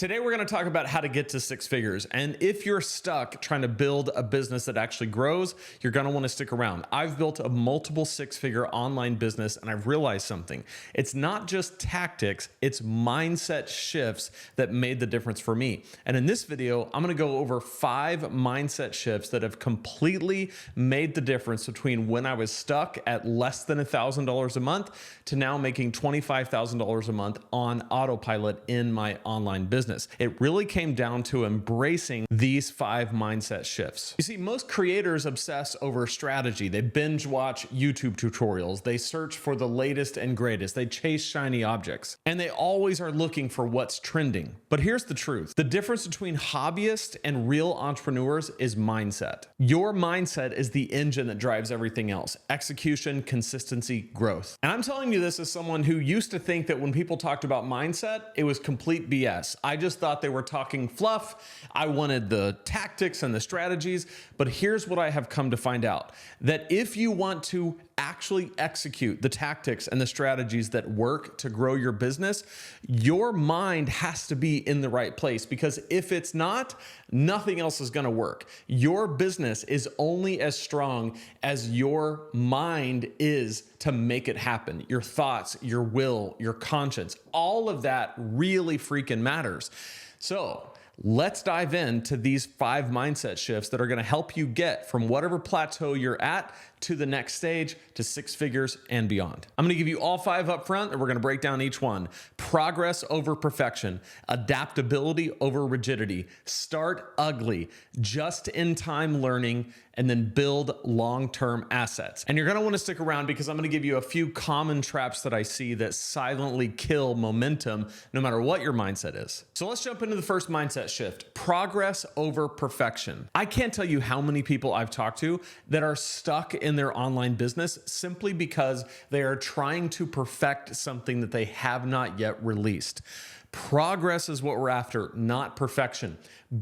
Today, we're going to talk about how to get to six figures. And if you're stuck trying to build a business that actually grows, you're going to want to stick around. I've built a multiple six-figure online business, and I've realized something. It's not just tactics, it's mindset shifts that made the difference for me. And in this video, I'm going to go over 5 mindset shifts that have completely made the difference between when I was stuck at less than $1,000 a month to now making $25,000 a month on autopilot in my online business. It really came down to embracing these 5 mindset shifts. You see, most creators obsess over strategy. They binge watch YouTube tutorials. They search for the latest and greatest. They chase shiny objects, and they always are looking for what's trending. But here's the truth. The difference between hobbyists and real entrepreneurs is mindset. Your mindset is the engine that drives everything else: execution, consistency, growth. And I'm telling you this as someone who used to think that when people talked about mindset, it was complete BS. I just thought they were talking fluff. I wanted the tactics and the strategies. But here's what I have come to find out: that if you want to actually execute the tactics and the strategies that work to grow your business, your mind has to be in the right place, because if it's not, nothing else is going to work. Your business is only as strong as your mind is to make it happen. Your thoughts, your will, your conscience, all of that really freaking matters. So let's dive into these 5 mindset shifts that are going to help you get from whatever plateau you're at to the next stage, to 6 figures and beyond. I'm going to give you all 5 up front, and we're going to break down each one. Progress over perfection, adaptability over rigidity, start ugly, just-in-time learning, and then build long-term assets. And you're going to want to stick around, because I'm going to give you a few common traps that I see that silently kill momentum no matter what your mindset is. So let's jump into the first mindset shift: progress over perfection. I can't tell you how many people I've talked to that are stuck in their online business simply because they are trying to perfect something that they have not yet released. Progress is what we're after, not perfection.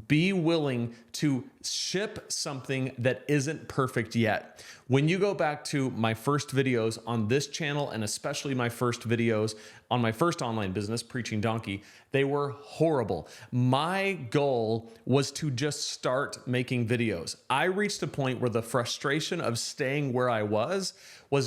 Be willing to ship something that isn't perfect yet. When you go back to my first videos on this channel, and especially my first videos on my first online business, Preaching Donkey, they were horrible. My goal was to just start making videos. I reached a point where the frustration of staying where I was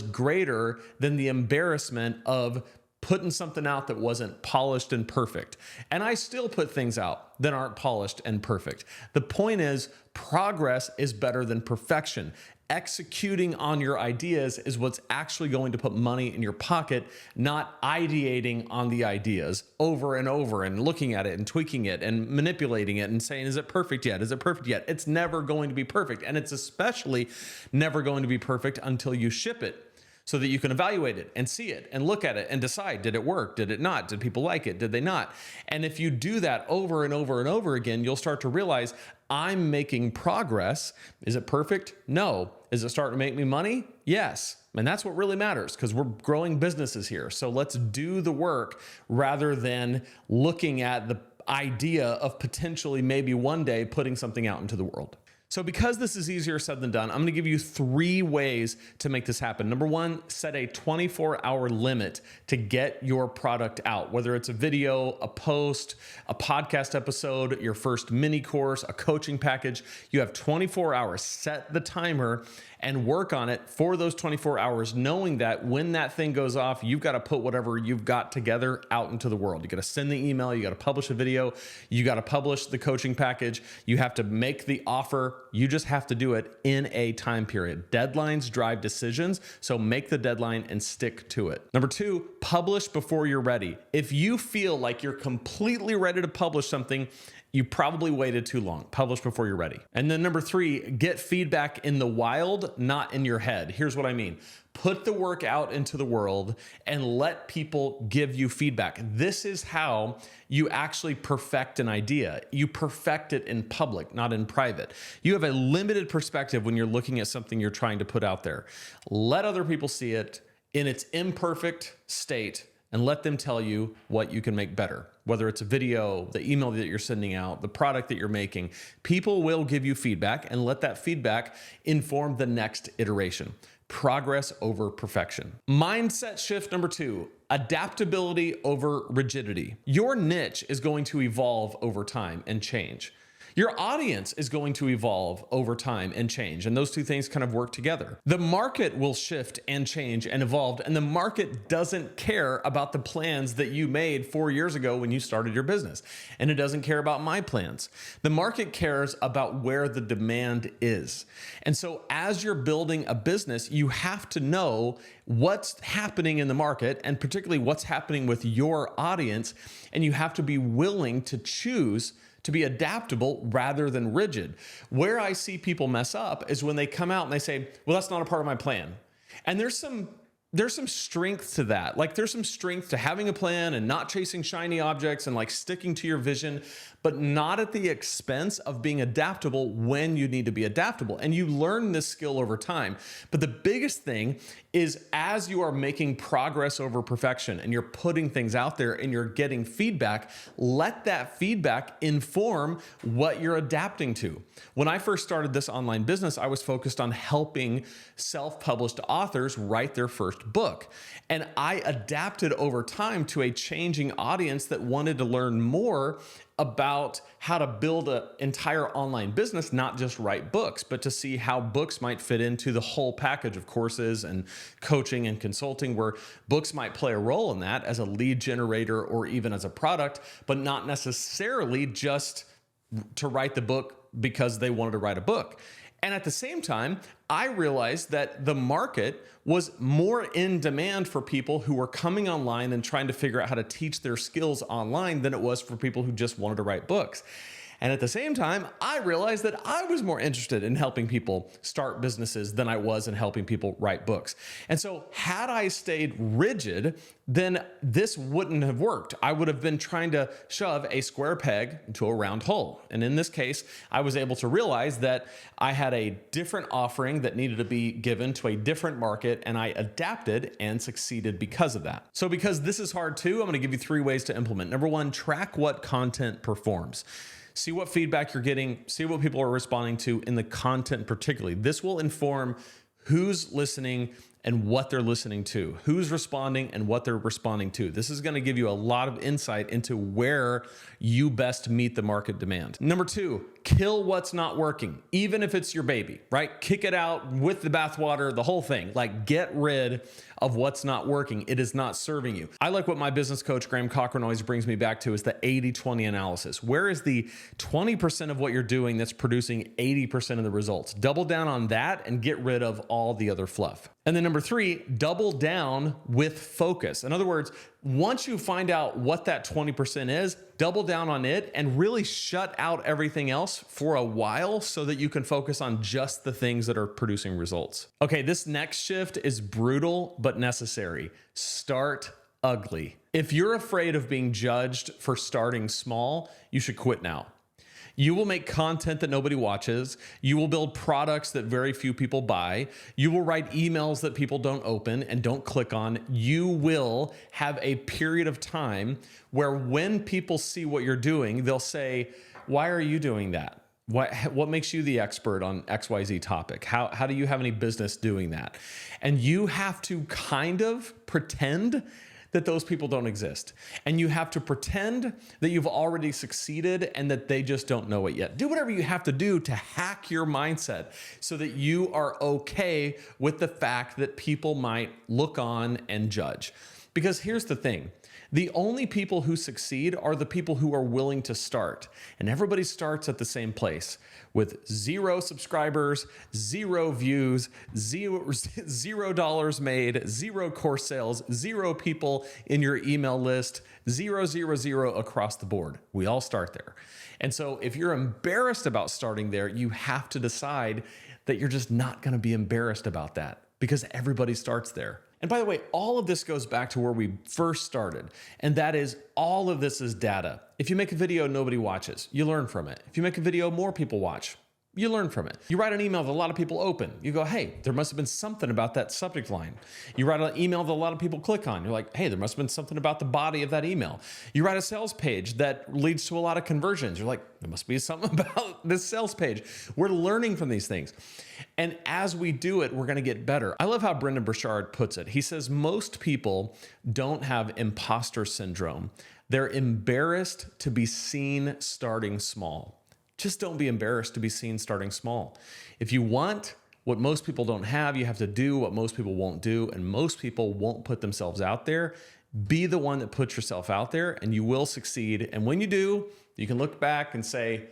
greater than the embarrassment of putting something out that wasn't polished and perfect. And I still put things out that aren't polished and perfect. The point is, progress is better than perfection. Executing on your ideas is what's actually going to put money in your pocket, not ideating on the ideas over and over and looking at it and tweaking it and manipulating it and saying, is it perfect yet? Is it perfect yet? It's never going to be perfect. And it's especially never going to be perfect until you ship it, so that you can evaluate it and see it and look at it and decide, did it work? Did it not? Did people like it? Did they not? And if you do that over and over and over again, you'll start to realize, I'm making progress. Is it perfect? No. Is it starting to make me money? Yes. And that's what really matters, because we're growing businesses here. So let's do the work rather than looking at the idea of potentially maybe one day putting something out into the world. So because this is easier said than done, I'm going to give you 3 ways to make this happen. Number 1, set a 24-hour limit to get your product out, whether it's a video, a post, a podcast episode, your first mini course, a coaching package. You have 24 hours. Set the timer and work on it for those 24 hours, knowing that when that thing goes off, you've got to put whatever you've got together out into the world. You got to send the email, you got to publish a video, you got to publish the coaching package, you have to make the offer. You just have to do it in a time period. Deadlines drive decisions, so make the deadline and stick to it. Number 2, publish before you're ready. If you feel like you're completely ready to publish something, you probably waited too long. Publish before you're ready. And then number 3, get feedback in the wild, not in your head. Here's what I mean. Put the work out into the world and let people give you feedback. This is how you actually perfect an idea. You perfect it in public, not in private. You have a limited perspective when you're looking at something you're trying to put out there. Let other people see it in its imperfect state and let them tell you what you can make better. Whether it's a video, the email that you're sending out, the product that you're making, people will give you feedback, and let that feedback inform the next iteration. progress over perfection. Mindset shift number 2, adaptability over rigidity. Your niche is going to evolve over time and change. Your audience is going to evolve over time and change, and those two things kind of work together. The market will shift and change and evolve, and the market doesn't care about the plans that you made 4 years ago when you started your business, and it doesn't care about my plans. The market cares about where the demand is. And so as you're building a business, you have to know what's happening in the market, and particularly what's happening with your audience, and you have to be willing to choose to be adaptable rather than rigid. Where I see people mess up is when they come out and they say, well, that's not a part of my plan. And there's some strength to that. Like there's some strength to having a plan and not chasing shiny objects and like sticking to your vision, but not at the expense of being adaptable when you need to be adaptable. And you learn this skill over time. But the biggest thing is as you are making progress over perfection and you're putting things out there and you're getting feedback, let that feedback inform what you're adapting to. When I first started this online business, I was focused on helping self-published authors write their first book. And I adapted over time to a changing audience that wanted to learn more about how to build an entire online business, not just write books, but to see how books might fit into the whole package of courses and coaching and consulting, where books might play a role in that as a lead generator or even as a product, but not necessarily just to write the book because they wanted to write a book. And at the same time, I realized that the market was more in demand for people who were coming online and trying to figure out how to teach their skills online than it was for people who just wanted to write books. And at the same time, I realized that I was more interested in helping people start businesses than I was in helping people write books. And so had I stayed rigid, then this wouldn't have worked. I would have been trying to shove a square peg into a round hole. And in this case, I was able to realize that I had a different offering that needed to be given to a different market, and I adapted and succeeded because of that. So because this is hard too, I'm going to give you 3 ways to implement. Number 1, track what content performs. See what feedback you're getting, see what people are responding to in the content particularly. This will inform who's listening and what they're listening to, who's responding and what they're responding to. This is going to give you a lot of insight into where you best meet the market demand. Number 2, kill what's not working, even if it's your baby, right? Kick it out with the bathwater, the whole thing. Like get rid of what's not working. It is not serving you. I like what my business coach, Graham Cochran, always brings me back to is the 80-20 analysis. Where is the 20% of what you're doing that's producing 80% of the results? Double down on that and get rid of all the other fluff. And then number 3, double down with focus. In other words, once you find out what that 20% is, double down on it and really shut out everything else for a while so that you can focus on just the things that are producing results. Okay, this next shift is brutal but necessary. Start ugly. If you're afraid of being judged for starting small, you should quit now. You will make content that nobody watches. You will build products that very few people buy. You will write emails that people don't open and don't click on. You will have a period of time where when people see what you're doing, they'll say, why are you doing that? What makes you the expert on XYZ topic? How do you have any business doing that? And you have to kind of pretend that those people don't exist. And you have to pretend that you've already succeeded and that they just don't know it yet. Do whatever you have to do to hack your mindset so that you are okay with the fact that people might look on and judge. Because here's the thing. The only people who succeed are the people who are willing to start. And everybody starts at the same place with 0 subscribers, 0 views, $0 made, 0 course sales, 0 people in your email list, 0, 0, 0 across the board. We all start there. And so if you're embarrassed about starting there, you have to decide that you're just not going to be embarrassed about that because everybody starts there. And by the way, all of this goes back to where we first started. And that is all of this is data. If you make a video, nobody watches. You learn from it. If you make a video, more people watch. You learn from it. You write an email that a lot of people open. You go, hey, there must have been something about that subject line. You write an email that a lot of people click on. You're like, hey, there must have been something about the body of that email. You write a sales page that leads to a lot of conversions. You're like, there must be something about this sales page. We're learning from these things. And as we do it, we're going to get better. I love how Brendan Burchard puts it. He says, most people don't have imposter syndrome. They're embarrassed to be seen starting small. Just don't be embarrassed to be seen starting small. If you want what most people don't have, you have to do what most people won't do, and most people won't put themselves out there. Be the one that puts yourself out there, and you will succeed. And when you do, you can look back and say,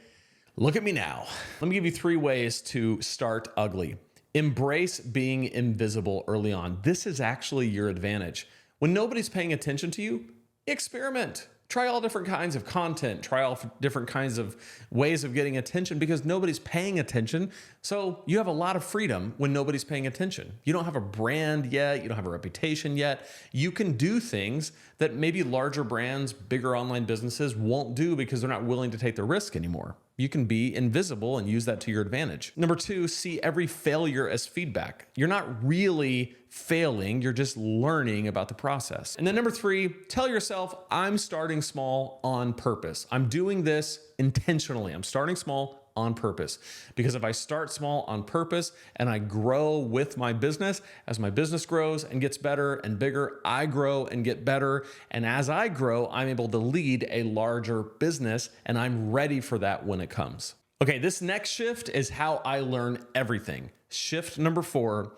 look at me now. Let me give you 3 ways to start ugly. Embrace being invisible early on. This is actually your advantage. When nobody's paying attention to you, experiment. Try all different kinds of content, try all different kinds of ways of getting attention because nobody's paying attention. So you have a lot of freedom when nobody's paying attention. You don't have a brand yet. You don't have a reputation yet. You can do things that maybe larger brands, bigger online businesses won't do because they're not willing to take the risk anymore. You can be invisible and use that to your advantage. Number 2, see every failure as feedback. You're not really failing, you're just learning about the process. And then number 3, tell yourself, I'm starting small on purpose. I'm doing this intentionally. I'm starting small on purpose. Because if I start small on purpose and I grow with my business, as my business grows and gets better and bigger, I grow and get better. And as I grow, I'm able to lead a larger business, and I'm ready for that when it comes. Okay, this next shift is how I learn everything. Shift number 4,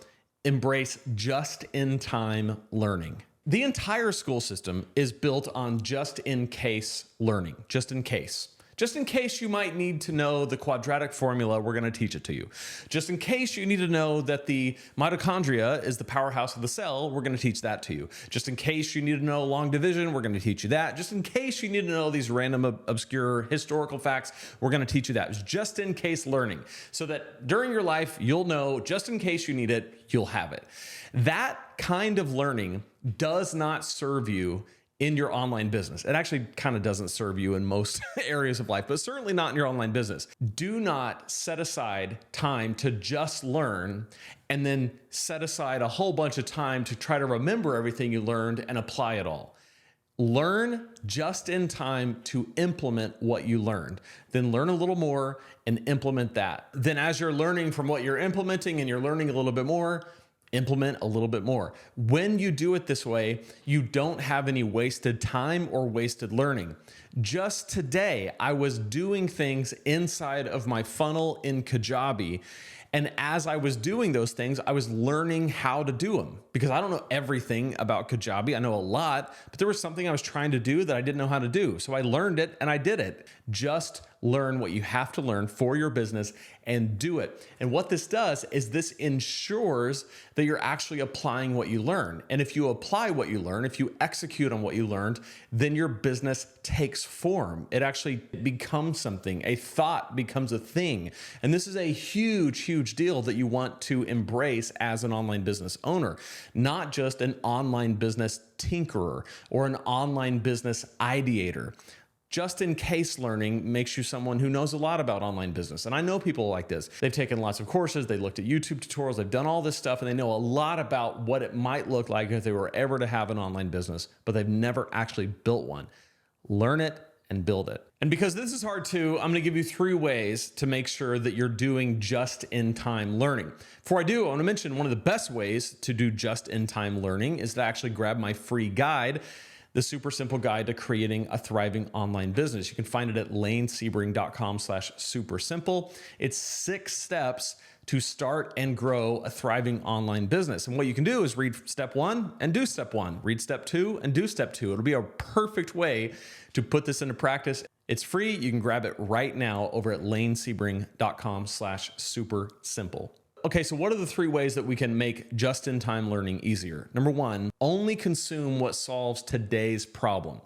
embrace just-in-time learning. The entire school system is built on just-in-case learning, just in case. Just in case you might need to know the quadratic formula, we're going to teach it to you. Just in case you need to know that the mitochondria is the powerhouse of the cell, we're going to teach that to you. Just in case you need to know long division, we're going to teach you that. Just in case you need to know these random, obscure historical facts, we're going to teach you that. It's just in case learning, so that during your life, you'll know, just in case you need it, you'll have it. That kind of learning does not serve you in your online business. It actually kind of doesn't serve you in most areas of life, but certainly not in your online business. Do not set aside time to just learn and then set aside a whole bunch of time to try to remember everything you learned and apply it all. Learn just in time to implement what you learned. Then learn a little more and implement that. Then as you're learning from what you're implementing and you're learning a little bit more, implement a little bit more. When you do it this way, you don't have any wasted time or wasted learning. Just today, I was doing things inside of my funnel in Kajabi. And as I was doing those things, I was learning how to do them because I don't know everything about Kajabi. I know a lot, but there was something I was trying to do that I didn't know how to do. So I learned it and I did it. Just learn what you have to learn for your business and do it. And what this does is this ensures that you're actually applying what you learn. And if you apply what you learn, if you execute on what you learned, then your business takes form. It actually becomes something. A thought becomes a thing. And this is a huge, huge deal that you want to embrace as an online business owner, not just an online business tinkerer or an online business ideator. Just in case learning makes you someone who knows a lot about online business. And I know people like this. They've taken lots of courses, they looked at YouTube tutorials, they've done all this stuff, and they know a lot about what it might look like if they were ever to have an online business, but they've never actually built one. Learn it and build it. And because this is hard too, I'm going to give you 3 ways to make sure that you're doing just-in-time learning. Before I do, I want to mention one of the best ways to do just-in-time learning is to actually grab my free guide, the super simple guide to creating a thriving online business. You can find it at lanesebring.com/supersimple. It's 6 steps to start and grow a thriving online business. And what you can do is read step 1 and do step 1, read step 2 and do step 2. It'll be a perfect way to put this into practice. It's free. You can grab it right now over at lanesebring.com/supersimple. Okay, so what are the 3 ways that we can make just-in-time learning easier? Number 1, only consume what solves today's problem.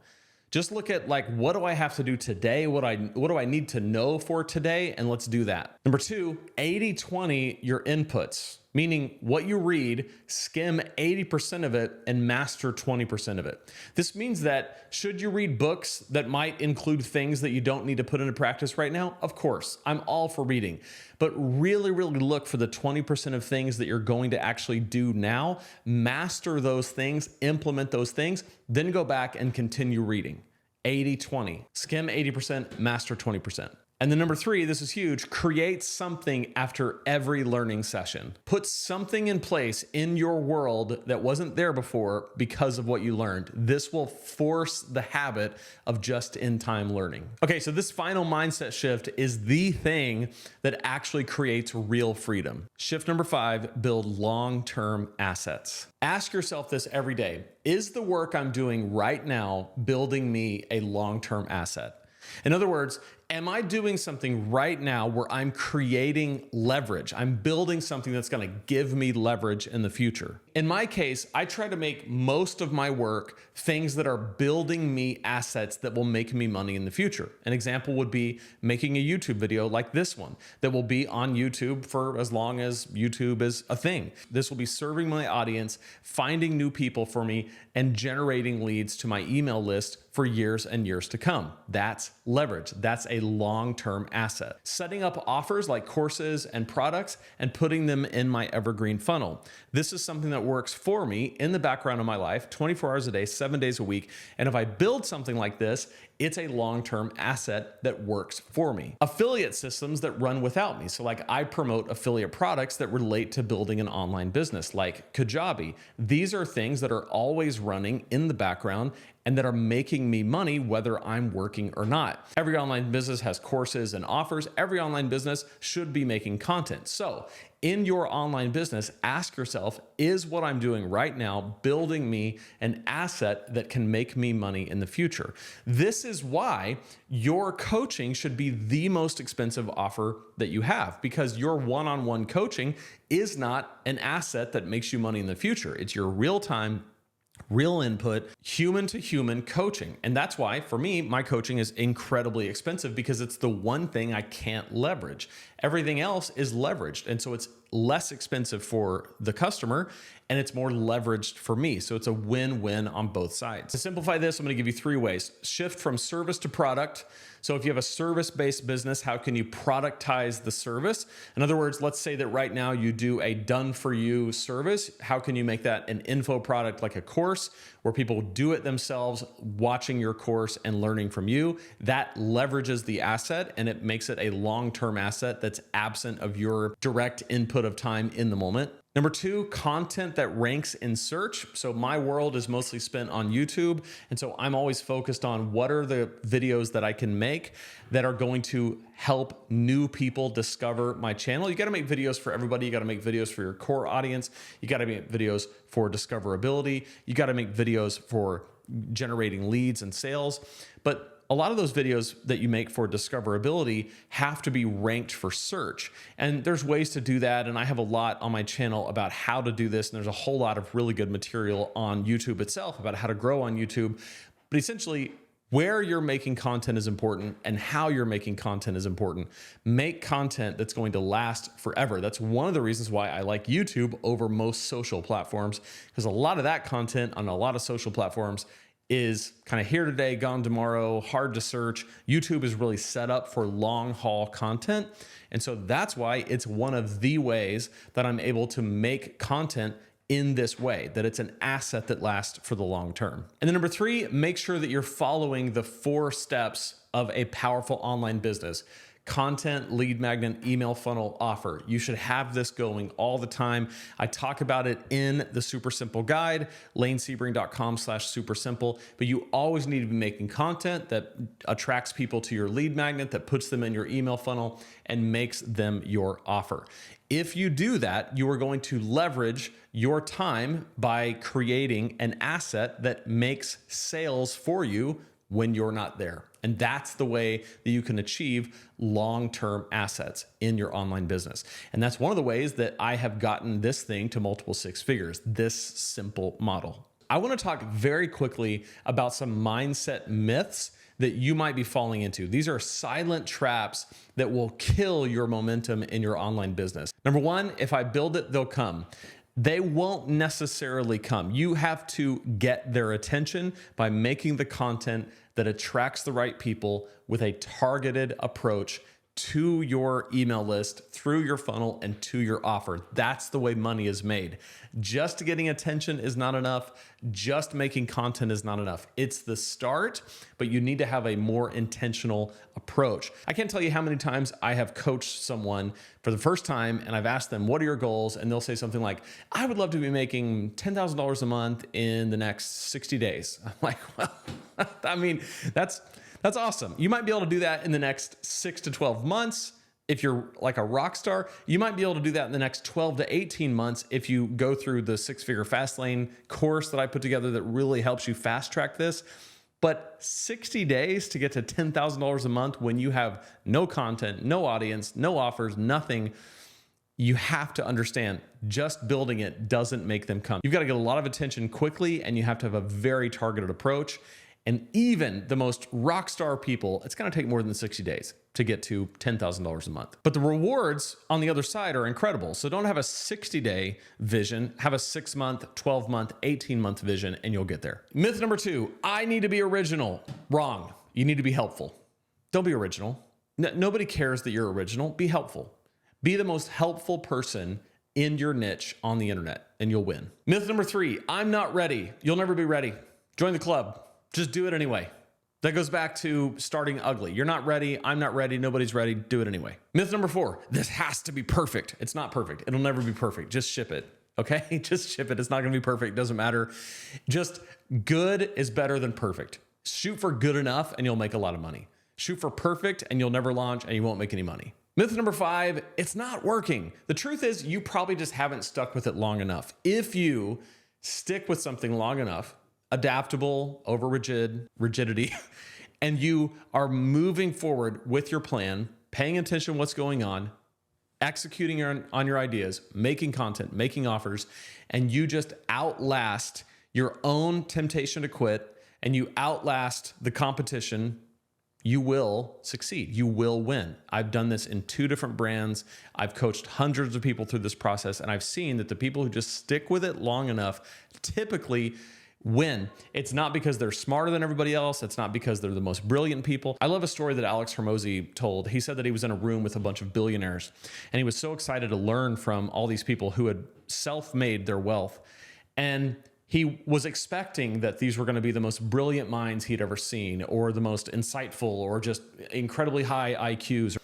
Just look at what do I have to do today? What do I need to know for today? And let's do that. Number 2, 80-20 your inputs. meaning what you read, skim 80% of it and master 20% of it. This means that should you read books that might include things that you don't need to put into practice right now? Of course, I'm all for reading, but really look for the 20% of things that you're going to actually do now, master those things, implement those things, then go back and continue reading. 80-20, skim 80%, master 20%. And then number 3, this is huge, create something after every learning session. Put something in place in your world that wasn't there before because of what you learned. This will force the habit of just-in-time learning. Okay, so this final mindset shift is the thing that actually creates real freedom. Shift number 5, build long-term assets. Ask yourself this every day. Is the work I'm doing right now building me a long-term asset? In other words, am I doing something right now where I'm creating leverage? I'm building something that's going to give me leverage in the future. In my case, I try to make most of my work things that are building me assets that will make me money in the future. An example would be making a YouTube video like this one that will be on YouTube for as long as YouTube is a thing. This will be serving my audience, finding new people for me, and generating leads to my email list for years and years to come. That's leverage. That's a long-term asset. Setting up offers like courses and products and putting them in my evergreen funnel. This is something that works for me in the background of my life, 24 hours a day, 7 days a week. And if I build something like this, it's a long-term asset that works for me. Affiliate systems that run without me. So like I promote affiliate products that relate to building an online business like Kajabi. These are things that are always running in the background and that are making me money whether I'm working or not. Every online business has courses and offers. Every online business should be making content. So in your online business, ask yourself, is what I'm doing right now building me an asset that can make me money in the future? This is why your coaching should be the most expensive offer that you have, because your one-on-one coaching is not an asset that makes you money in the future. It's your real-time, real input, human to human coaching. And that's why for me, my coaching is incredibly expensive because it's the one thing I can't leverage. Everything else is leveraged. And so it's less expensive for the customer and it's more leveraged for me. So it's a win-win on both sides. To simplify this, I'm going to give you 3 ways. Shift from service to product. So if you have a service-based business, how can you productize the service? In other words, let's say that right now you do a done-for-you service. How can you make that an info product like a course where people do it themselves, watching your course and learning from you? That leverages the asset and it makes it a long-term asset that's absent of your direct input of time in the moment. Number 2, content that ranks in search. So my world is mostly spent on YouTube. And so I'm always focused on what are the videos that I can make that are going to help new people discover my channel. You got to make videos for everybody. You got to make videos for your core audience. You got to make videos for discoverability. You got to make videos for generating leads and sales. But a lot of those videos that you make for discoverability have to be ranked for search. And there's ways to do that. And I have a lot on my channel about how to do this. And there's a whole lot of really good material on YouTube itself about how to grow on YouTube. But essentially, where you're making content is important and how you're making content is important. Make content that's going to last forever. That's one of the reasons why I like YouTube over most social platforms, because a lot of that content on a lot of social platforms is kind of here today, gone tomorrow, hard to search. YouTube is really set up for long haul content. And so that's why it's one of the ways that I'm able to make content in this way, that it's an asset that lasts for the long term. And then number 3, make sure that you're following the 4 steps of a powerful online business. Content, lead magnet, email funnel, offer. You should have this going all the time. I talk about it in the Super Simple Guide, lanesebring.com/super simple, but you always need to be making content that attracts people to your lead magnet, that puts them in your email funnel and makes them your offer. If you do that, you are going to leverage your time by creating an asset that makes sales for you when you're not there. And that's the way that you can achieve long-term assets in your online business. And that's one of the ways that I have gotten this thing to multiple 6 figures, this simple model. I want to talk very quickly about some mindset myths that you might be falling into. These are silent traps that will kill your momentum in your online business. Number one, if I build it, they'll come. They won't necessarily come. You have to get their attention by making the content that attracts the right people with a targeted approach to your email list, through your funnel, and to your offer. That's the way money is made. Just getting attention is not enough. Just making content is not enough. It's the start, but you need to have a more intentional approach. I can't tell you how many times I have coached someone for the first time and I've asked them, what are your goals? And they'll say something like, I would love to be making $10,000 a month in the next 60 days. I'm like, well, I mean, that's awesome. You might be able to do that in the next 6 to 12 months. If you're like a rock star, you might be able to do that in the next 12 to 18 months if you go through the 6-figure fast lane course that I put together that really helps you fast track this. But 60 days to get to $10,000 a month when you have no content, no audience, no offers, nothing, you have to understand just building it doesn't make them come. You've got to get a lot of attention quickly, and you have to have a very targeted approach. And even the most rock star people, it's going to take more than 60 days to get to $10,000 a month. But the rewards on the other side are incredible. So don't have a 60-day vision, have a 6-month, 12-month, 18-month vision, and you'll get there. Myth number 2, I need to be original. Wrong. You need to be helpful. Don't be original. Nobody cares that you're original. Be helpful. Be the most helpful person in your niche on the internet, and you'll win. Myth number 3, I'm not ready. You'll never be ready. Join the club. Just do it anyway. That goes back to starting ugly. You're not ready. I'm not ready. Nobody's ready. Do it anyway. Myth number 4, this has to be perfect. It's not perfect. It'll never be perfect. Just ship it. Okay? Just ship it. It's not going to be perfect. Doesn't matter. Just good is better than perfect. Shoot for good enough and you'll make a lot of money. Shoot for perfect and you'll never launch and you won't make any money. Myth number 5, it's not working. The truth is you probably just haven't stuck with it long enough. If you stick with something long enough, adaptable over rigidity, and you are moving forward with your plan, paying attention to what's going on, executing on your ideas, making content, making offers, and you just outlast your own temptation to quit and you outlast the competition, you will succeed. You will win. I've done this in 2 different brands. I've coached hundreds of people through this process, and I've seen that the people who just stick with it long enough typically win. It's not because they're smarter than everybody else. It's not because they're the most brilliant people. I love a story that Alex Hormozi told. He said that he was in a room with a bunch of billionaires, and he was so excited to learn from all these people who had self-made their wealth. And he was expecting that these were going to be the most brilliant minds he'd ever seen, or the most insightful, or just incredibly high IQs.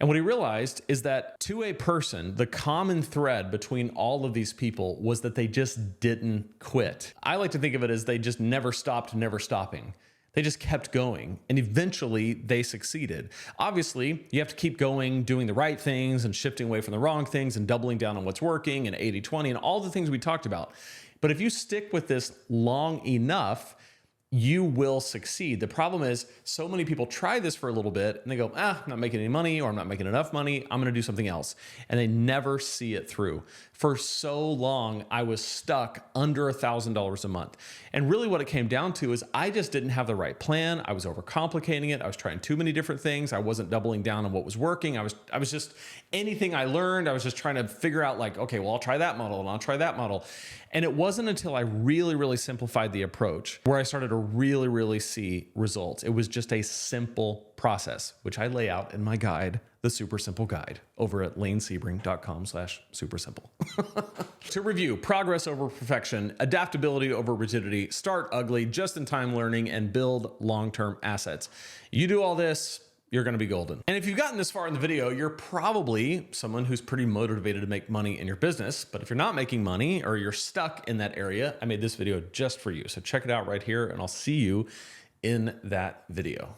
And what he realized is that to a person, the common thread between all of these people was that they just didn't quit. I like to think of it as they just never stopped, never stopping. They just kept going, and eventually they succeeded. Obviously, you have to keep going, doing the right things and shifting away from the wrong things and doubling down on what's working and 80-20 and all the things we talked about. But if you stick with this long enough, you will succeed. The problem is so many people try this for a little bit and they go, I'm not making any money, or I'm not making enough money. I'm going to do something else. And they never see it through. For so long, I was stuck under $1,000 a month. And really what it came down to is I just didn't have the right plan. I was overcomplicating it. I was trying too many different things. I wasn't doubling down on what was working. I was just anything I learned, I was just trying to figure out like, okay, well, I'll try that model and I'll try that model. And it wasn't until I really, really simplified the approach where I started to really, really see results. It was just a simple process, which I lay out in my guide, the Super Simple Guide, over at lanesebring.com/supersimple. To review, progress over perfection, adaptability over rigidity, start ugly, just-in-time learning, and build long-term assets. You do all this, you're going to be golden. And if you've gotten this far in the video, you're probably someone who's pretty motivated to make money in your business. But if you're not making money or you're stuck in that area, I made this video just for you. So check it out right here, and I'll see you in that video.